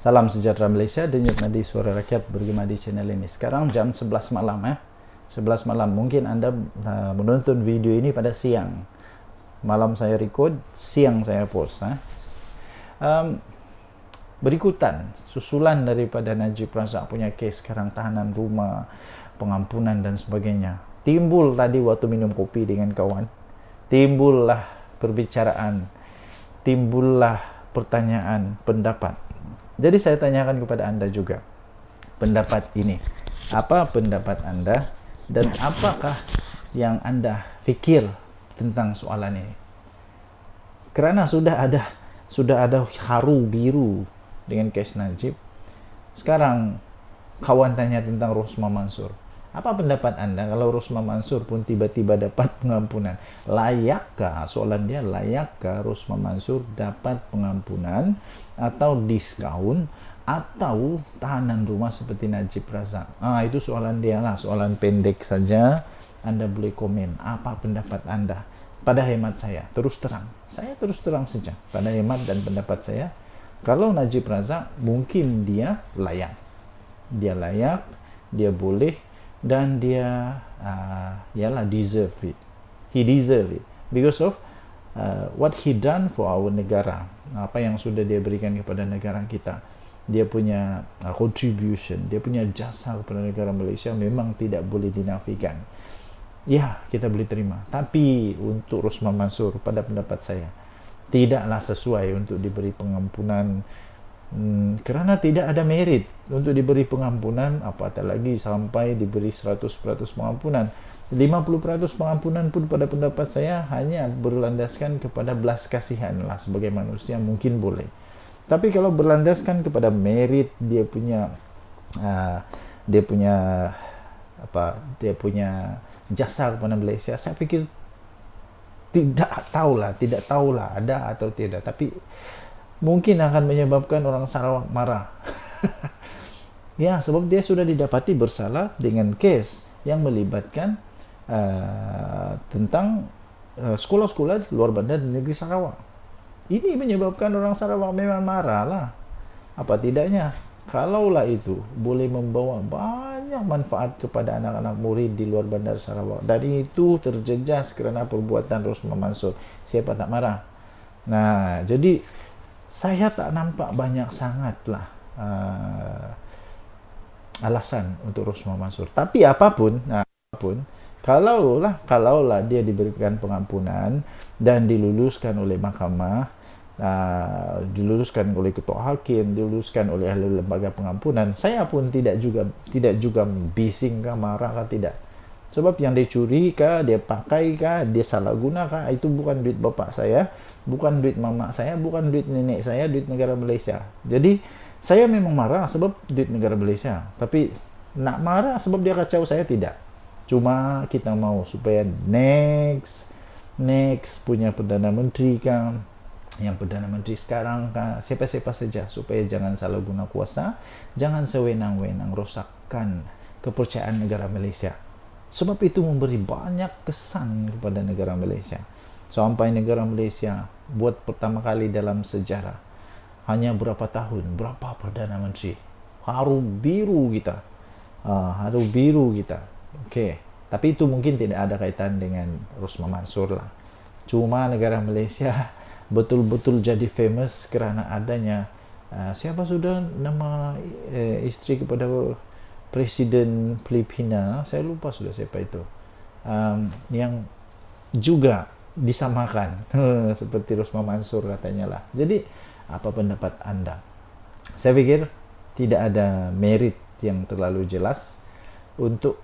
Salam sejahtera Malaysia, denyut nadi suara rakyat bergema di channel ini. Sekarang jam 11 malam 11 malam. Mungkin Anda menonton video ini pada siang. Malam saya record, siang saya post. Berikutan susulan daripada Najib Razak punya kes sekarang, tahanan rumah, pengampunan dan sebagainya. Timbul tadi waktu minum kopi dengan kawan. Timbullah perbicaraan. Timbullah pertanyaan, pendapat. Jadi saya tanyakan kepada Anda juga pendapat ini. Apa pendapat Anda dan apakah yang Anda fikir tentang soalan ini? Kerana sudah ada haru biru dengan kes Najib. Sekarang kawan tanya tentang Rosmah Mansur. Apa pendapat Anda kalau Rosmah Mansur pun tiba-tiba dapat pengampunan? Layakkah, soalan dia, layakkah Rosmah Mansur dapat pengampunan atau diskaun atau tahanan rumah seperti Najib Razak? Itu soalan dia lah, soalan pendek saja. Anda boleh komen apa pendapat Anda. Pada hemat saya, terus terang saja. Pada hemat dan pendapat saya, kalau Najib Razak mungkin dia layak, dia boleh, dan dia deserve it. He deserve it because of what he done for our negara. Apa yang sudah dia berikan kepada negara kita. Dia punya contribution, dia punya jasa kepada negara Malaysia memang tidak boleh dinafikan. Ya, kita boleh terima. Tapi untuk Rosmah Mansur, pada pendapat saya, tidaklah sesuai untuk diberi pengampunan. Kerana tidak ada merit untuk diberi pengampunan, apatah lagi sampai diberi 100% pengampunan. 50% pengampunan pun pada pendapat saya hanya berlandaskan kepada belas kasihan lah, sebagai manusia mungkin boleh. Tapi kalau berlandaskan kepada merit, dia punya jasa kepada Malaysia, saya pikir tidak tahulah ada atau tidak, tapi mungkin akan menyebabkan orang Sarawak marah. Ya, sebab dia sudah didapati bersalah dengan kes yang melibatkan tentang sekolah-sekolah luar bandar di negeri Sarawak. Ini menyebabkan orang Sarawak memang marah lah. Apa tidaknya, kalaulah itu boleh membawa banyak manfaat kepada anak-anak murid di luar bandar Sarawak, dan itu terjejas kerana perbuatan Rosmah Mansur, siapa tak marah? Nah, jadi saya tak nampak banyak sangatlah alasan untuk Rosmah Mansur. Tapi apapun, kalaulah dia diberikan pengampunan dan diluluskan oleh mahkamah, diluluskan oleh ketua hakim, diluluskan oleh ahli lembaga pengampunan, saya pun tidak juga bising kah, marah kah, tidak. Sebab yang dia curi kah, dia pakai kah, dia salah guna kah, itu bukan duit bapak saya, bukan duit mama saya, bukan duit nenek saya, duit negara Malaysia. Jadi saya memang marah sebab duit negara Malaysia, tapi nak marah sebab dia kacau saya, tidak. Cuma kita mau supaya next punya Perdana Menteri kan, yang Perdana Menteri sekarang kan, siapa-siapa saja, supaya jangan salah guna kuasa, jangan sewenang-wenang rosakkan kepercayaan negara Malaysia. Sebab itu memberi banyak kesan kepada negara Malaysia. Sampai negara Malaysia buat pertama kali dalam sejarah, hanya berapa tahun, berapa Perdana Menteri, haru biru kita. Okey. Tapi itu mungkin tidak ada kaitan dengan Rosmah Mansur lah. Cuma negara Malaysia betul-betul jadi famous kerana adanya siapa sudah nama isteri kepada Presiden Filipina, saya lupa sudah siapa itu, yang juga disamakan seperti Rosmah Mansur katanya lah. Jadi apa pendapat Anda? Saya pikir tidak ada merit yang terlalu jelas untuk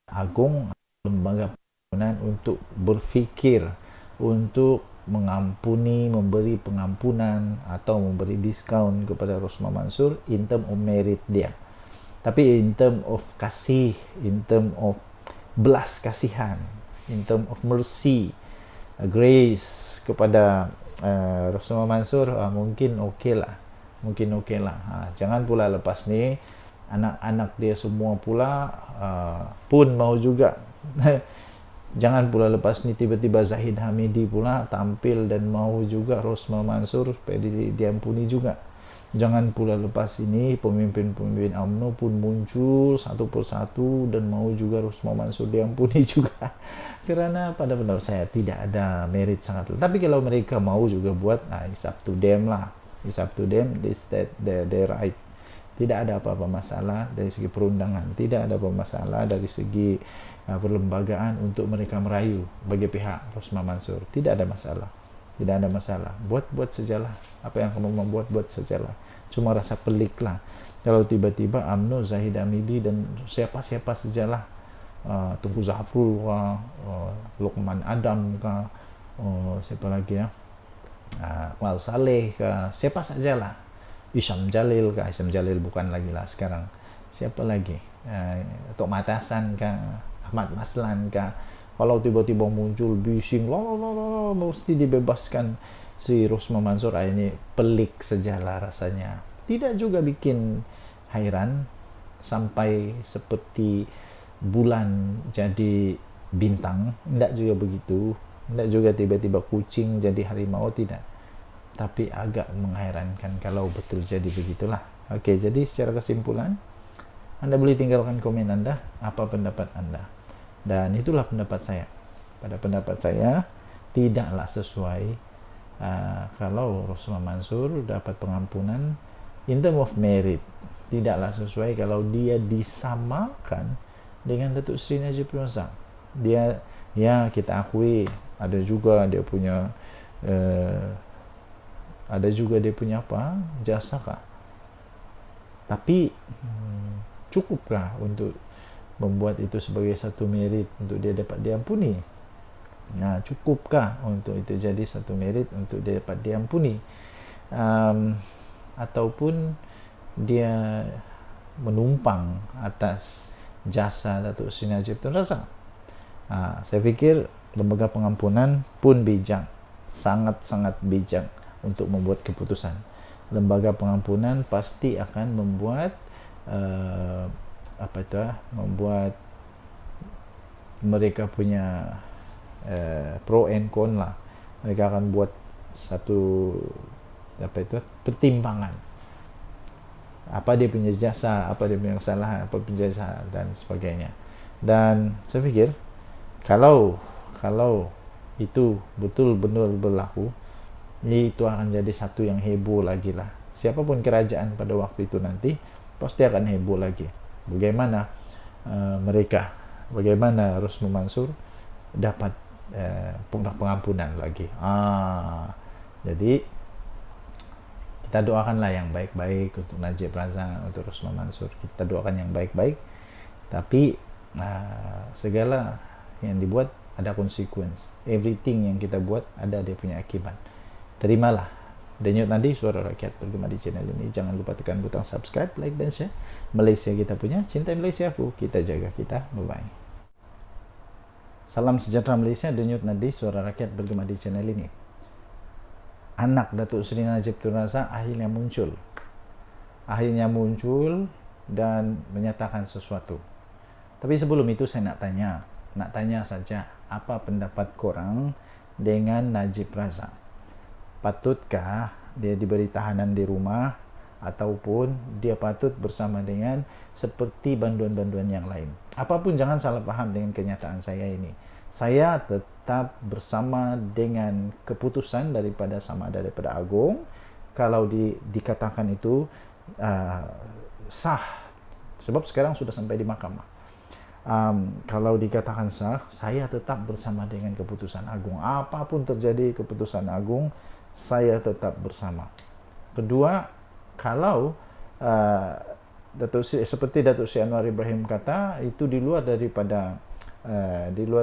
agung lembaga pengampunan untuk berfikir untuk mengampuni, memberi pengampunan atau memberi diskaun kepada Rosmah Mansur in term of merit dia. Tapi in term of kasih, in term of belas kasihan, in term of mercy, grace kepada Rosmah Mansur, mungkin okey lah. Jangan pula lepas ni anak-anak dia semua pula pun mau juga. Jangan pula lepas ni tiba-tiba Zahid Hamidi pula tampil dan mau juga Rosmah Mansur supaya diampuni juga. Jangan pula lepas ini pemimpin-pemimpin UMNO pun muncul satu persatu dan mau juga Rusma Mansur diampuni juga. Karena pada pendapat saya tidak ada merit sangat. Tapi kalau mereka mau juga buat, it's up to them lah. It's up to them, they right. Tidak ada apa-apa masalah dari segi perundangan, tidak ada apa masalah dari segi perlembagaan untuk mereka merayu bagi pihak Rusma Mansur. Tidak ada masalah. Tidak ada masalah. Buat sajalah. Apa yang kamu mau buat sajalah. Cuma rasa pelik lah. Kalau tiba-tiba UMNO, Zahid Hamidi dan siapa-siapa sajalah, Tunggu Zafrul, Lukman Adam, siapa lagi ya, Wal Saleh, siapa sajalah, Isyam Jalil, Isyam Jalil bukan lagi lah sekarang. Siapa lagi? Tok Matasan, Ahmad Maslan, kalau tiba-tiba muncul bising, mesti dibebaskan si Rusma Mansur, ini pelik sajalah rasanya. Tidak juga bikin hairan sampai seperti bulan jadi bintang, tidak juga begitu. Tidak juga tiba-tiba kucing jadi harimau, tidak. Tapi agak menghairankan kalau betul jadi begitulah. Oke, jadi secara kesimpulan, Anda boleh tinggalkan komen Anda, apa pendapat Anda. Dan itulah pendapat saya. Pada pendapat saya, tidaklah sesuai kalau Rusma Mansur dapat pengampunan in term of merit. Tidaklah sesuai kalau dia disamakan dengan Datuk Seri Najib Razak. Dia, ya kita akui, ada juga dia punya apa, jasa kah? Tapi cukupkah untuk membuat itu sebagai satu merit untuk dia dapat diampuni? Cukupkah untuk itu jadi satu merit untuk dia dapat diampuni? Ataupun dia menumpang atas jasa Datuk Seri Najib Tun Razak? Saya fikir lembaga pengampunan pun bijak, sangat-sangat bijak untuk membuat keputusan. Lembaga pengampunan pasti akan membuat membuat mereka punya pro and con lah. Mereka akan buat satu pertimbangan. Apa dia punya jasa, apa dia punya kesalahan, apa punya jasa dan sebagainya. Dan saya pikir kalau itu betul-betul berlaku, itu akan jadi satu yang heboh lagi lah. Siapapun kerajaan pada waktu itu nanti pasti akan heboh lagi. Bagaimana bagaimana Rusma Mansur dapat pengampunan lagi. Jadi kita doakanlah yang baik-baik untuk Najib Razak, untuk Rusma Mansur. Kita doakan yang baik-baik. Tapi segala yang dibuat ada konsekuensi. Everything yang kita buat ada dia punya akibat. Terimalah. Denyut Nadi, suara rakyat bergema di channel ini. Jangan lupa tekan butang subscribe, like dan share. Malaysia kita punya, cinta Malaysia aku, kita jaga kita. Bye-bye. Salam sejahtera Malaysia, Denyut Nadi, suara rakyat bergema di channel ini. Anak Datuk Seri Najib Tun Razak akhirnya muncul dan menyatakan sesuatu. Tapi sebelum itu saya nak tanya saja, apa pendapat korang dengan Najib Razak? Patutkah dia diberi tahanan di rumah ataupun dia patut bersama dengan seperti banduan-banduan yang lain? Apapun jangan salah paham dengan kenyataan saya ini. Saya tetap bersama dengan keputusan daripada Agung. Kalau dikatakan itu sah, sebab sekarang sudah sampai di mahkamah. Kalau dikatakan sah, saya tetap bersama dengan keputusan Agung. Apapun terjadi keputusan Agung, saya tetap bersama. Kedua, kalau seperti Datuk Seri Anwar Ibrahim kata, itu di luar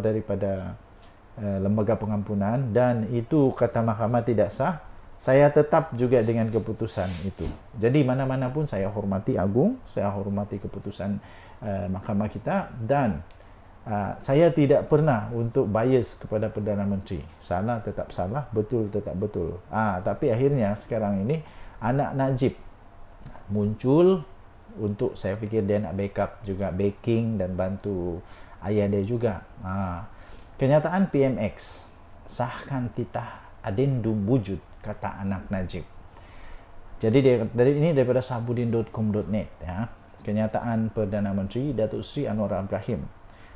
daripada lembaga pengampunan dan itu kata mahkamah tidak sah, saya tetap juga dengan keputusan itu. Jadi mana-mana pun saya hormati Agung, saya hormati keputusan mahkamah kita, dan saya tidak pernah untuk bias kepada Perdana Menteri. Salah tetap salah, betul tetap betul. Tapi akhirnya sekarang ini anak Najib muncul untuk, saya fikir dia nak backup juga, backing dan bantu ayah dia juga. Kenyataan PMX, sahkan titah adendum wujud, kata anak Najib. Jadi dari ini daripada sabudin.com.net ya. Kenyataan Perdana Menteri Datuk Seri Anwar Ibrahim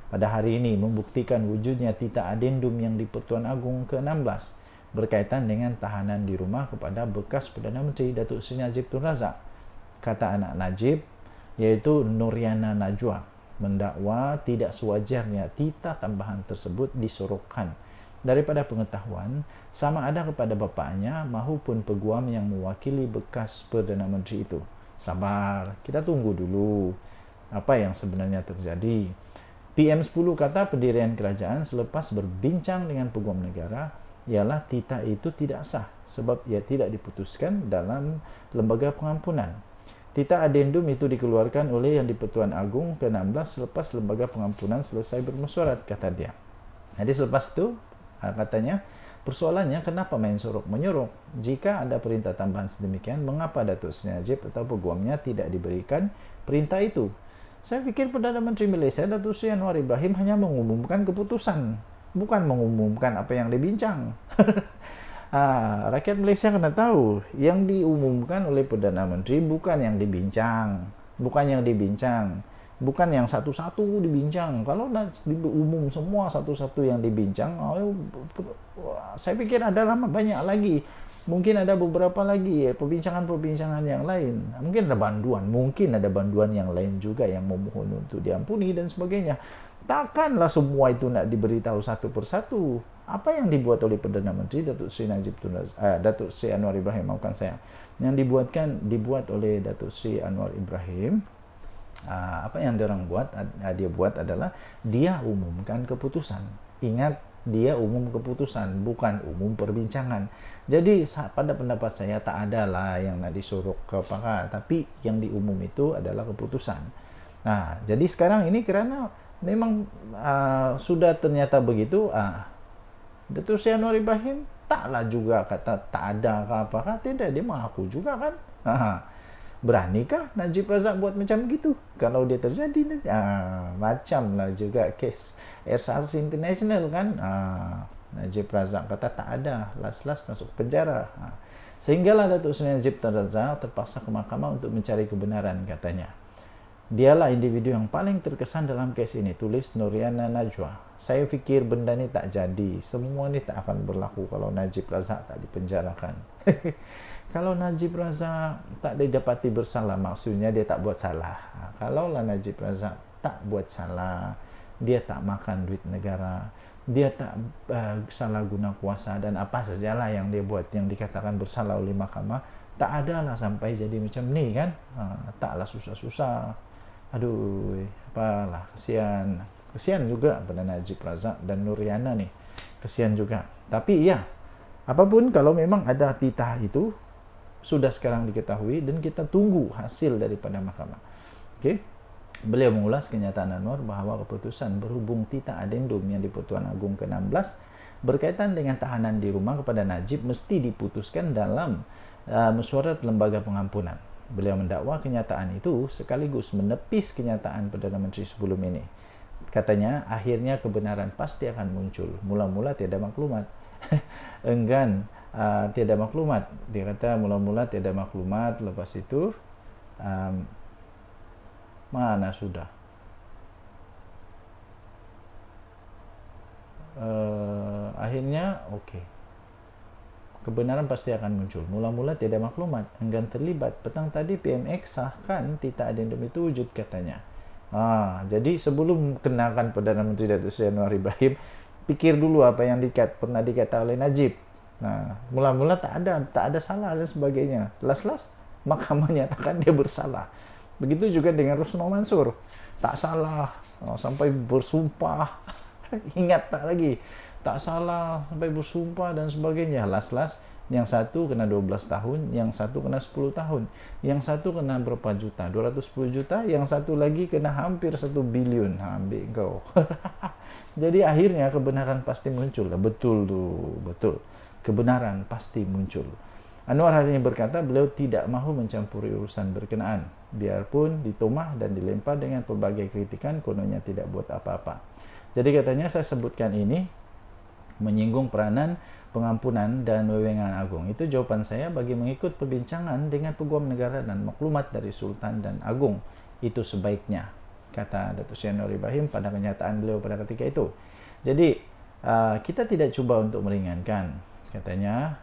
pada hari ini membuktikan wujudnya tita adendum yang di-Pertuan Agong ke-16 berkaitan dengan tahanan di rumah kepada bekas Perdana Menteri Datuk Seri Najib Tun Razak. Kata anak Najib, iaitu Nuriana Najwa, mendakwa tidak sewajarnya tita tambahan tersebut disorokkan daripada pengetahuan sama ada kepada bapaknya maupun peguam yang mewakili bekas Perdana Menteri itu. Sabar, kita tunggu dulu apa yang sebenarnya terjadi. PM10 kata pendirian kerajaan selepas berbincang dengan peguam negara ialah tita itu tidak sah sebab ia tidak diputuskan dalam lembaga pengampunan. Tita adendum itu dikeluarkan oleh Yang di-Pertuan Agong ke-16 selepas lembaga pengampunan selesai bermesyuarat, kata dia. Jadi selepas itu katanya, persoalannya kenapa main sorok menyorok? Jika ada perintah tambahan sedemikian, mengapa Datuk Seri Najib atau peguamnya tidak diberikan perintah itu? Saya fikir Perdana Menteri Malaysia Datuk Seri Anwar Ibrahim hanya mengumumkan keputusan, bukan mengumumkan apa yang dibincang. Rakyat Malaysia kena tahu, yang diumumkan oleh Perdana Menteri bukan yang dibincang, bukan yang satu-satu dibincang. Kalau diumum semua satu-satu yang dibincang, saya pikir ada lama banyak lagi. Mungkin ada beberapa lagi perbincangan-perbincangan yang lain. Mungkin ada banduan yang lain juga yang memohon untuk diampuni dan sebagainya. Takkanlah semua itu nak diberitahu satu persatu. Apa yang dibuat oleh Perdana Menteri Datuk Seri Datuk Seri Anwar Ibrahim, yang dibuat oleh Datuk Seri Anwar Ibrahim, apa yang dia buat adalah dia umumkan keputusan. Ingat, dia umum keputusan, bukan umum perbincangan. Jadi pada pendapat saya tak ada lah yang nak disorok ke pakar, tapi yang diumum itu adalah keputusan. Jadi sekarang ini kerana memang sudah ternyata begitu, Datuk Seri Anwar Ibrahim taklah juga kata tak ada ke apa, tidak, dia mengaku juga kan. Beranikah Najib Razak buat macam gitu? Kalau dia terjadi, macam lah juga kes SRC International kan. Najib Razak kata tak ada, las-las masuk penjara. Sehinggalah Datuk Seri Najib Razak terpaksa ke mahkamah untuk mencari kebenaran, katanya. Dialah individu yang paling terkesan dalam kes ini, tulis Nuriana Najwa. Saya fikir benda ni tak jadi. Semua ni tak akan berlaku kalau Najib Razak tak dipenjarakan. Kalau Najib Razak tak didapati bersalah, maksudnya dia tak buat salah. Kalaulah Najib Razak tak buat salah, dia tak makan duit negara, dia tak salah guna kuasa dan apa sajalah yang dia buat yang dikatakan bersalah oleh mahkamah, tak adalah sampai jadi macam ni kan. Taklah susah-susah. Aduh, apalah, kesian juga pada Najib Razak dan Nuriana ni, kesian juga. Tapi ya, apapun, kalau memang ada titah itu sudah sekarang diketahui dan kita tunggu hasil daripada mahkamah. Okey. Beliau mengulas kenyataan Anwar bahawa keputusan berhubung titah adendum yang di-Pertuan Agong ke-16 berkaitan dengan tahanan di rumah kepada Najib mesti diputuskan dalam mesyuarat lembaga pengampunan. Beliau mendakwa kenyataan itu sekaligus menepis kenyataan Perdana Menteri sebelum ini. Katanya, akhirnya kebenaran pasti akan muncul. Mula-mula tiada maklumat. Enggan tiada maklumat. Dia kata mula-mula tiada maklumat, lepas itu mana sudah. Akhirnya okey. Kebenaran pasti akan muncul. Mula-mula tiada maklumat, enggan terlibat. Petang tadi PMX sahkan titah adendum itu wujud, katanya. Jadi sebelum kenakan Perdana Menteri Datuk Seri Anwar Ibrahim, pikir dulu apa yang pernah dikata oleh Najib. Mula-mula tak ada salah dan sebagainya. Las-las mahkamah nyatakan dia bersalah. Begitu juga dengan Rosmah Mansur, tak salah sampai bersumpah. Ingat tak lagi? Tak salah sampai bersumpah dan sebagainya. Las-las, yang satu kena 12 tahun, yang satu kena 10 tahun, yang satu kena berapa juta, 210 juta, yang satu lagi kena hampir 1 bilion. Ambil kau. Jadi akhirnya kebenaran pasti muncul. Betul tu, betul. Kebenaran pasti muncul. Anwar hari ini berkata beliau tidak mahu mencampuri urusan berkenaan, biarpun ditomah dan dilempar dengan pelbagai kritikan, kononnya tidak buat apa-apa. Jadi katanya, saya sebutkan ini menyinggung peranan pengampunan dan wewenang agung. Itu jawaban saya bagi mengikut perbincangan dengan peguam negara dan maklumat dari Sultan dan Agung. Itu sebaiknya, kata Datuk Seri Anwar Ibrahim pada kenyataan beliau pada ketika itu. Jadi kita tidak cuba untuk meringankan, katanya,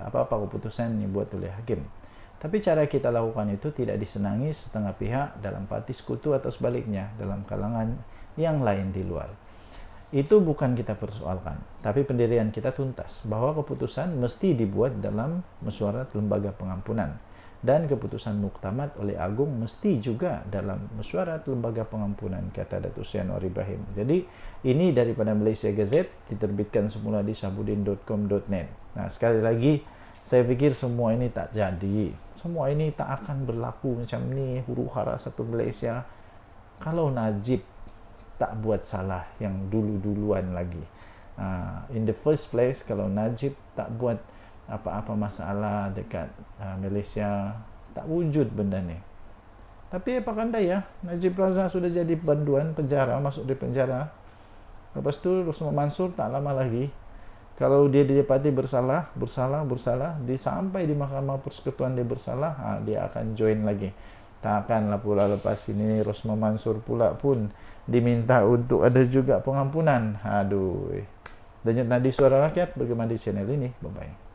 apa-apa keputusan yang dibuat oleh hakim. Tapi cara kita lakukan itu tidak disenangi setengah pihak dalam parti sekutu atau sebaliknya dalam kalangan yang lain di luar. Itu bukan kita persoalkan, tapi pendirian kita tuntas bahwa keputusan mesti dibuat dalam mesyuarat lembaga pengampunan, dan keputusan muktamad oleh Agung mesti juga dalam mesyuarat lembaga pengampunan, kata Datuk Seri Anwar Ibrahim. Jadi ini daripada Malaysia Gazette, diterbitkan semula di sabudin.com.net. Nah, sekali lagi saya fikir semua ini tak jadi, semua ini tak akan berlaku macam ni huru hara satu Malaysia kalau Najib tak buat salah yang dulu-duluan lagi. In the first place, kalau Najib tak buat apa-apa masalah dekat Malaysia, tak wujud benda ni. Tapi apa daya, Najib Razak sudah jadi panduan penjara, masuk di penjara. Lepas tu Rosman Mansur tak lama lagi, kalau dia didapati bersalah, sampai di Mahkamah Persekutuan dia bersalah, dia akan join lagi. Takkanlah pula lepas ini Rosman Mansur pula pun diminta untuk ada juga pengampunan. Aduh. Denyut nadi suara rakyat bagaimana di channel ini. Bye-bye.